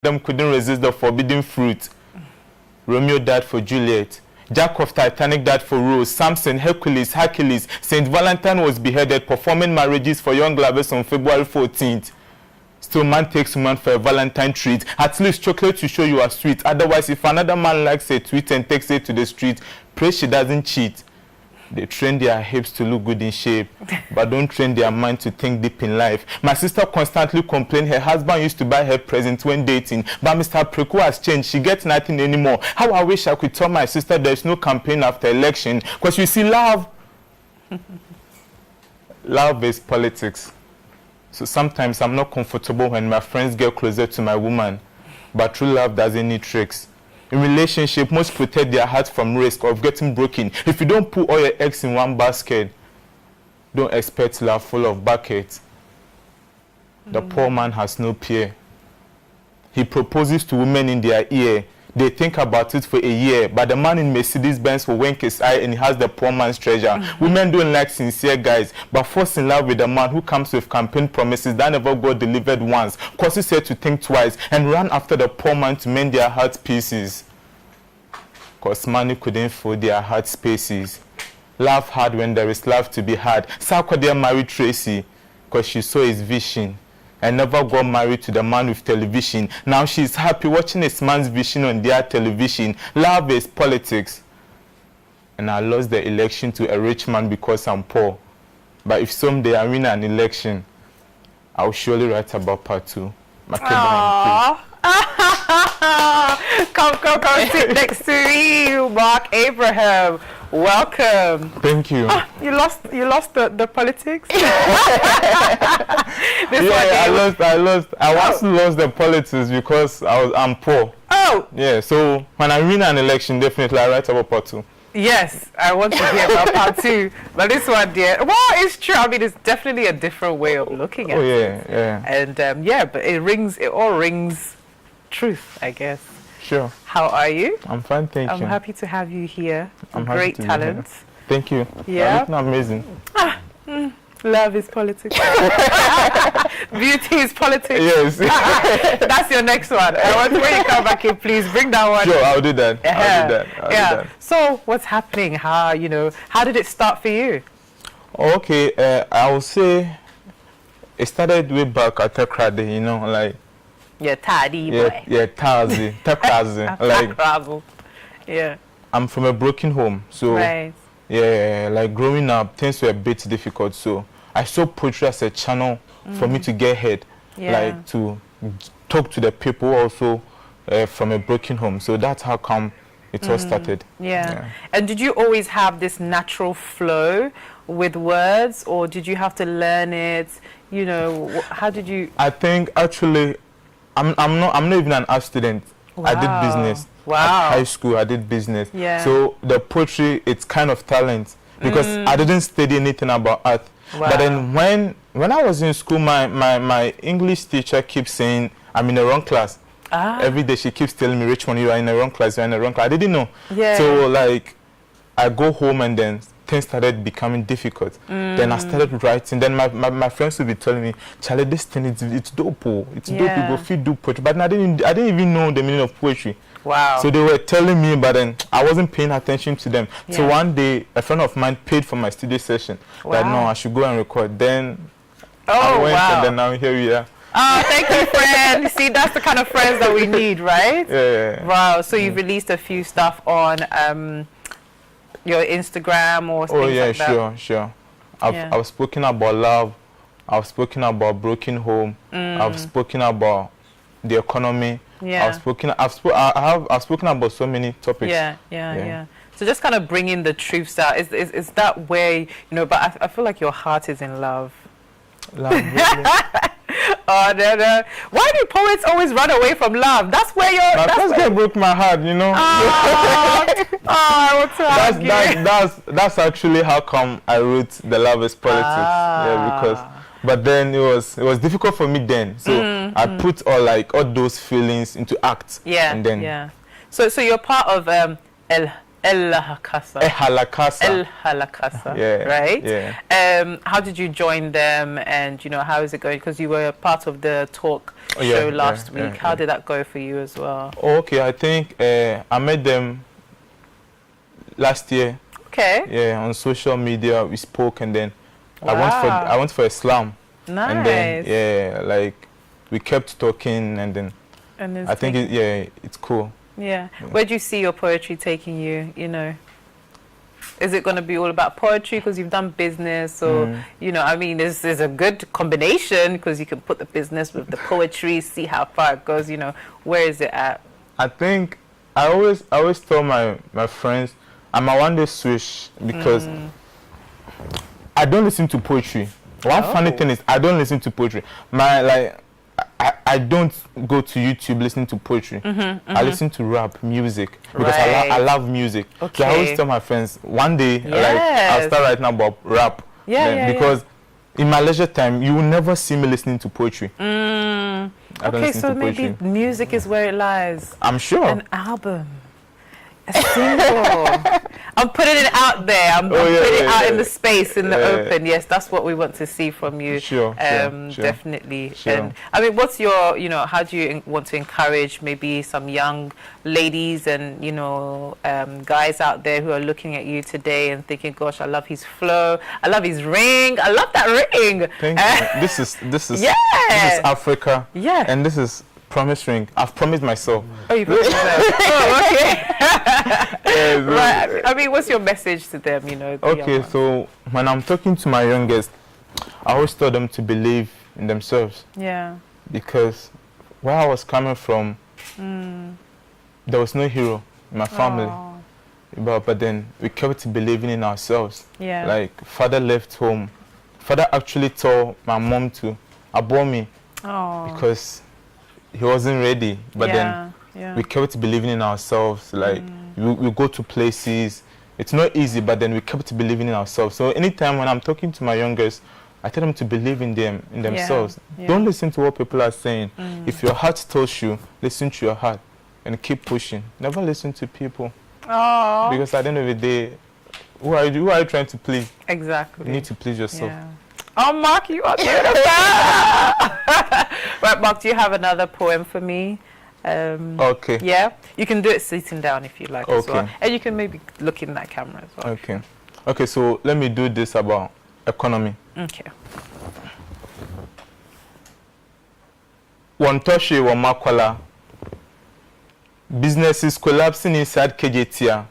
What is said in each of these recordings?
them couldn't resist the forbidden fruit. Romeo died for Juliet. Jack of Titanic died for Rose. Samson, Hercules, Saint Valentine was beheaded performing marriages for young lovers on February 14th. Still, man takes woman for a Valentine treat. At least chocolate to show you are sweet. Otherwise, if another man likes a tweet and takes it to the street, pray she doesn't cheat. They train their hips to look good in shape, but don't train their mind to think deep in life. My sister constantly complained her husband used to buy her presents when dating, but Mr. Preku has changed. She gets nothing anymore. How I wish I could tell my sister there's no campaign after election. Because you see, love is politics. So sometimes I'm not comfortable when my friends get closer to my woman, but true love doesn't need tricks. In relationship, most protect their hearts from risk of getting broken. If you don't put all your eggs in one basket, don't expect love full of buckets. The poor man has no peer. He proposes to women in their ear. They think about it for a year, but the man in Mercedes-Benz will wink his eye and he has the poor man's treasure. Women don't like sincere guys, but falls in love with a man who comes with campaign promises that never got delivered once, causes her to think twice, and run after the poor man to mend their heart pieces. Because money couldn't fill their heart spaces. Laugh hard when there is love to be had. Sarkodie married Tracy because she saw his vision and never got married to the man with television. Now she's happy watching his man's vision on their television. Love is politics. And I lost the election to a rich man because I'm poor. But if someday I win an election, I'll surely write about part 2. Come sit next to me, Mark Abraham. Welcome. Thank you. You lost the politics? I once lost the politics because I'm poor. Oh. Yeah, so when I win an election, definitely I write about part 2. Yes, I want to hear about part 2. But this one, dear, well, it's true. I mean, it's definitely a different way of looking at it. Yeah. And but it all rings truth, I guess. Sure. How are you? I'm fine, thank you. I'm happy to have you here. I'm great talent. Thank you. Yeah. You're amazing. Love is politics. Beauty is politics. Yes. That's your next one. I want when you come back in, please bring that one. Sure, I'll do that. I'll do that. So what's happening? How did it start for you? Okay, I would say it started way back at Tekrade, like. Yeah, Taddy boy. Yeah, Tekrade. Like. Yeah. I'm from a broken home, so. Right. Yeah, like growing up, things were a bit difficult, so I saw poetry as a channel for me to get ahead, like to talk to the people also from a broken home. So that's how come it all started. Yeah. And did you always have this natural flow with words, or did you have to learn it? How did you? I think actually, I'm not even an art student. Wow. I did business. Wow. At high school, I did business. Yeah. So the poetry, it's kind of talent because I didn't study anything about art. Wow. But then when I was in school, my English teacher keeps saying I'm in the wrong class. Every day she keeps telling me, Richmond, you are in the wrong class, you are in the wrong class. I didn't know. Yeah. So like I go home and then things started becoming difficult. Then I started writing. Then my friends would be telling me, Charlie, this thing it's dope. It's dope. You go feel do poetry. But I didn't even know the meaning of poetry. Wow. So they were telling me, but then I wasn't paying attention to them. Yeah. So one day, a friend of mine paid for my studio session. Wow. That no, I should go and record. Then I went, and then now here we are. Oh, thank you, friend. See, that's the kind of friends that we need, right? Yeah. Wow. So you've released a few stuff on your Instagram or things like that? Oh, yeah, sure. I've spoken about love. I've spoken about broken home. I've spoken about the economy. Yeah. I've spoken about so many topics. Yeah. So just kind of bringing the truths out. Is that way, but I feel like your heart is in love. Love, really? Oh, no. Why do poets always run away from love? That's where you're... My first girl broke my heart, I want to ask you. That's actually how come I wrote The Love is Politics. Yeah, because... But then it was difficult for me then. So I put all those feelings into act. Yeah, and then So you're part of Ehalakasa. Ehalakasa. Yeah. Right? Yeah. How did you join them, and how is it going? Because you were part of the talk show last week. How did that go for you as well? Okay, I think I met them last year. Okay. Yeah, on social media we spoke, and then Wow. I went for Islam. Nice. And then like we kept talking, and then I think it's cool. Yeah. Where do you see your poetry taking you? Is it going to be all about poetry because you've done business, or I mean, this is a good combination because you can put the business with the poetry, see how far it goes. Where is it at? I think I always tell my friends I'm a one day switch because I don't listen to poetry. One funny thing is I don't listen to poetry. I don't go to YouTube listening to poetry. I listen to rap music because I love music. Okay. So I always tell my friends one day I'll start writing about rap. Because in my leisure time you will never see me listening to poetry. Okay, so maybe music is where it lies. I'm sure. An album. A single. I'm putting it out there. I'm putting it out in the space, in the open. Yes, that's what we want to see from you. Sure. Definitely. Sure. And I mean, what's your, how do you want to encourage maybe some young ladies and, guys out there who are looking at you today and thinking, gosh, I love his flow. I love his ring. I love that ring. Thank you. This is Africa. Yeah. And this is promise ring. I've promised myself. Oh, you promised yourself. Oh, okay. Right. I mean, what's your message to them, Okay, so when I'm talking to my youngest, I always tell them to believe in themselves. Yeah. Because where I was coming from, there was no hero in my family. But then we kept believing in ourselves. Yeah. Like, father left home. Father actually told my mom to abort me because he wasn't ready. But then we kept believing in ourselves. Like, we go to places. It's not easy, but then we kept believing in ourselves. So anytime when I'm talking to my youngest, I tell them to believe in themselves. Don't listen to what people are saying. If your heart tells you, listen to your heart and keep pushing. Never listen to people. Because at the end of the day, who are you trying to please? Exactly. You need to please yourself. Yeah. Oh, Mark, you are beautiful. Right, Mark, do you have another poem for me? Okay. Yeah, you can do it sitting down if you like as well. And you can maybe look in that camera as well. Okay. Okay, so let me do this about economy. Okay. Wantoshi wa makwala. Businesses collapsing inside KJTR.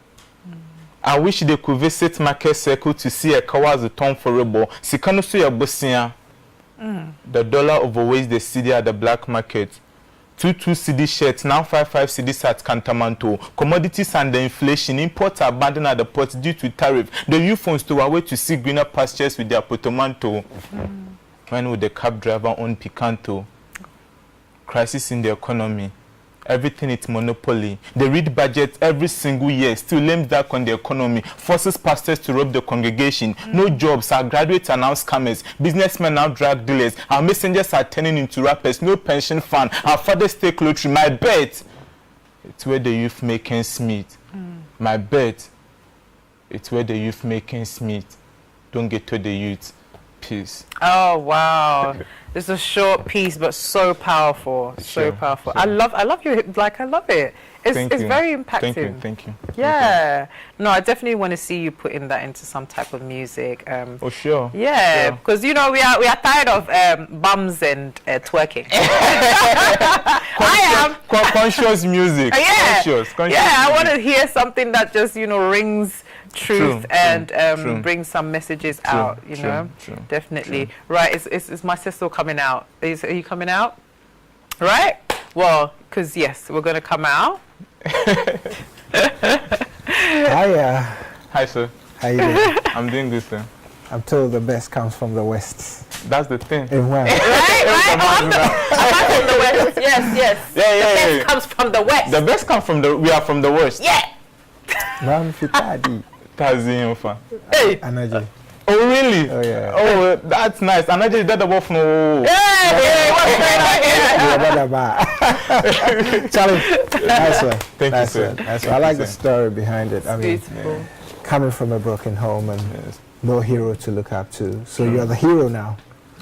I wish they could visit market circle to see a kawazu ton for rebel. Sikano suya bosia. The dollar overweighs the cedi at the black market. 22 cedi shirts, now 55 cedis at Cantamanto. Commodities and the inflation. Imports are abandoned at the port due to tariff. The youth phones to away to see greener pastures with their potomanto. When will the cab driver own Picanto? Crisis in the economy. Everything is monopoly. They read budgets every single year, still lame duck on the economy, forces pastors to rob the congregation. No jobs, our graduates are now scammers, businessmen now drug dealers, our messengers are turning into rappers, no pension fund, our fathers take lottery. My bet, it's where the youth make ends meet. My bet, it's where the youth make ends meet. Don't get to the youth. Peace. Oh, wow. It's a short piece, but so powerful. So powerful. Sure. I love you. Like, I love it. It's very impactful. Thank you. Yeah. No, I definitely want to see you putting that into some type of music. Oh, sure. Yeah, because we are tired of bums and twerking. I am conscious music. Conscious I want to hear something that just rings truth and bring some messages out. You know, definitely. Right? Is my sister coming out? Are you coming out? Right? Well, because yes, we're going to come out. Hiya. Hi, sir. How you doing? I'm doing good, sir. I'm told the best comes from the West. That's the thing. And where? Right. From the West. Yes. The best comes from the West. The best comes from we are from the West. Yeah. Ram Fitadi. Tazi Hey. Anaji. Oh, really? Oh, yeah. Oh, that's nice. Anaji is that the wolf? No. Hey, what's going on here? Charlie, nice one. Thank you, Nice sir. one. Nice Thank one. I you, like the sir. story behind it. I mean, Beautiful. coming from a broken home and Yes. no hero to look up to. So you're the hero now.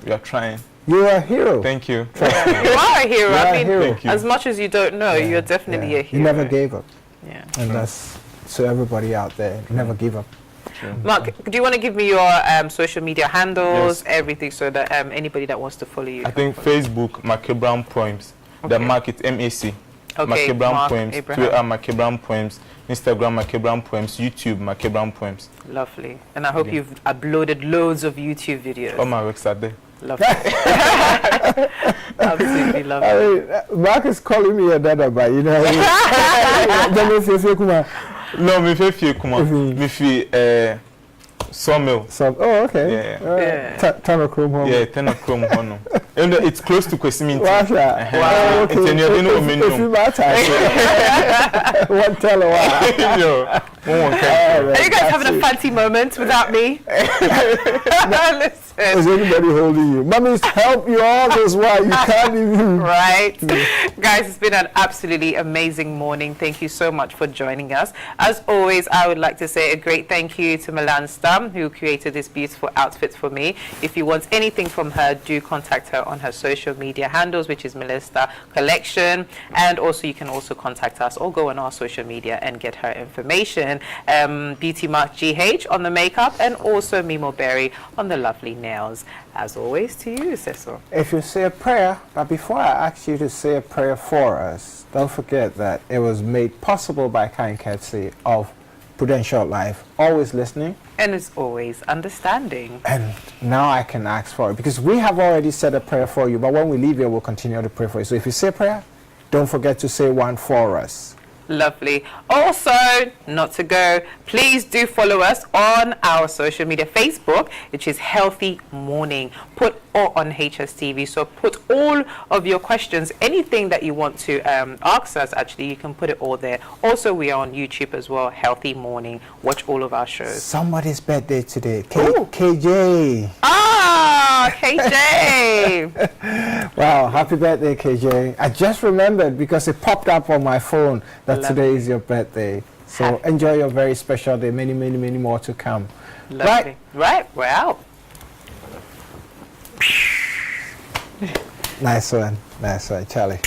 We are trying. You are a hero. Thank you. You are a hero. You are I a mean, hero. Thank you. as much as you don't know, you're definitely Yeah. a hero. You never gave up. Yeah. And that's to everybody out there. Never give up. Sure. Mark, do you want to give me your social media handles, Yes. everything, so that anybody that wants to follow you? I think Facebook, Mark Abraham Poems. The Okay. Mark, it's MAC. Okay, Mark Abraham Mark Poems. Abraham. Twitter, Mark Abraham Poems. Instagram, Mark Abraham Poems. YouTube, Mark Abraham Poems. Lovely. And I hope you've uploaded loads of YouTube videos. All my works are there. Lovely. Absolutely I lovely. mean, Mark is calling me a dada, but you know. No, me fe kuma. Mhm. Me fe sawmill. So, oh, okay. Yeah. Yeah. Tunnel Chrome home. Yeah, 10 o'clock hono. And it's close to Kwesiminti. Wow, yeah. Wow. Okay. It's in your dinner If you matter, one tell a while. Yo, one Are you guys having a fancy moment without me? Is Listen. anybody holding you? Mommy's help you all this while you can't even. Right. Guys, it's been an absolutely amazing morning. Thank you so much for joining us. As always, I would like to say a great thank you to Milan Stam, who created this beautiful outfit for me. If you want anything from her, do contact her on her social media handles, which is Melissa Collection. And also, you can also contact us or go on our social media and get her information. Beauty Mark GH on the makeup, and also Mimo Berry on the lovely nails. As always, to you, Cecil. If you say a prayer, but before I ask you to say a prayer for us, don't forget that it was made possible by kind courtesy of Prudential Life, always listening. And as always, understanding. And now I can ask for it because we have already said a prayer for you, but when we leave here, we'll continue to pray for you. So if you say a prayer, don't forget to say one for us. Lovely. Also, not to go, please do follow us on our social media. Facebook, which is Healthy Morning, or on HSTV. So put all of your questions, anything that you want to ask us, actually, you can put it all there. Also, we are on YouTube as well, Healthy Morning. Watch all of our shows. Somebody's birthday today. Ooh. KJ. Ah, KJ. Wow, happy birthday, KJ. I just remembered because it popped up on my phone that Lovely. today is your birthday. So Happy. enjoy your very special day. Many, many, many more to come. Lovely. Right, we're out. Nice one, Charlie.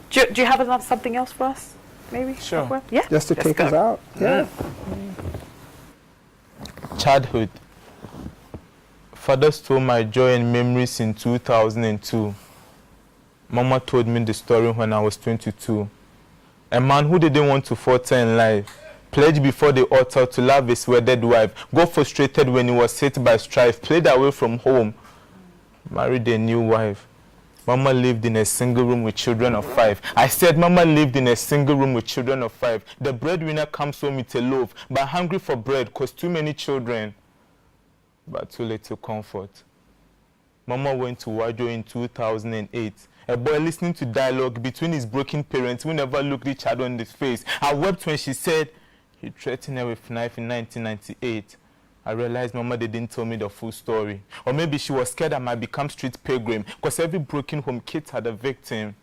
Do you have something else for us? Maybe? Sure. Yeah. Just to let's take go. us out. Yeah. Childhood. Father stole my joy and memories in 2002. Mama told me the story when I was 22. A man who didn't want to falter in life pledged before the altar to love his wedded wife, got frustrated when he was hit by strife, played away from home, married a new wife. Mama lived in a single room with children of 5. I said Mama lived in a single room with children of 5. The breadwinner comes home with a loaf, but hungry for bread cause too many children, but too little comfort. Mama went to Wajo in 2008. A boy listening to dialogue between his broken parents who never looked each other in the face. I wept when she said he threatened her with a knife in 1998. I realized Mama didn't tell me the full story. Or maybe she was scared I might become street pilgrim, because every broken home kid had a victim.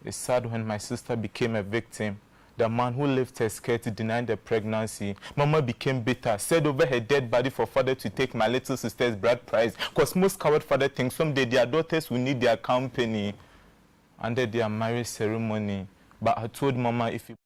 It's sad when my sister became a victim. The man who left her scared to deny the pregnancy. Mama became bitter, said over her dead body for father to take my little sister's bride price, because most coward father think someday their daughters will need their company under their marriage ceremony. But I told Mama if you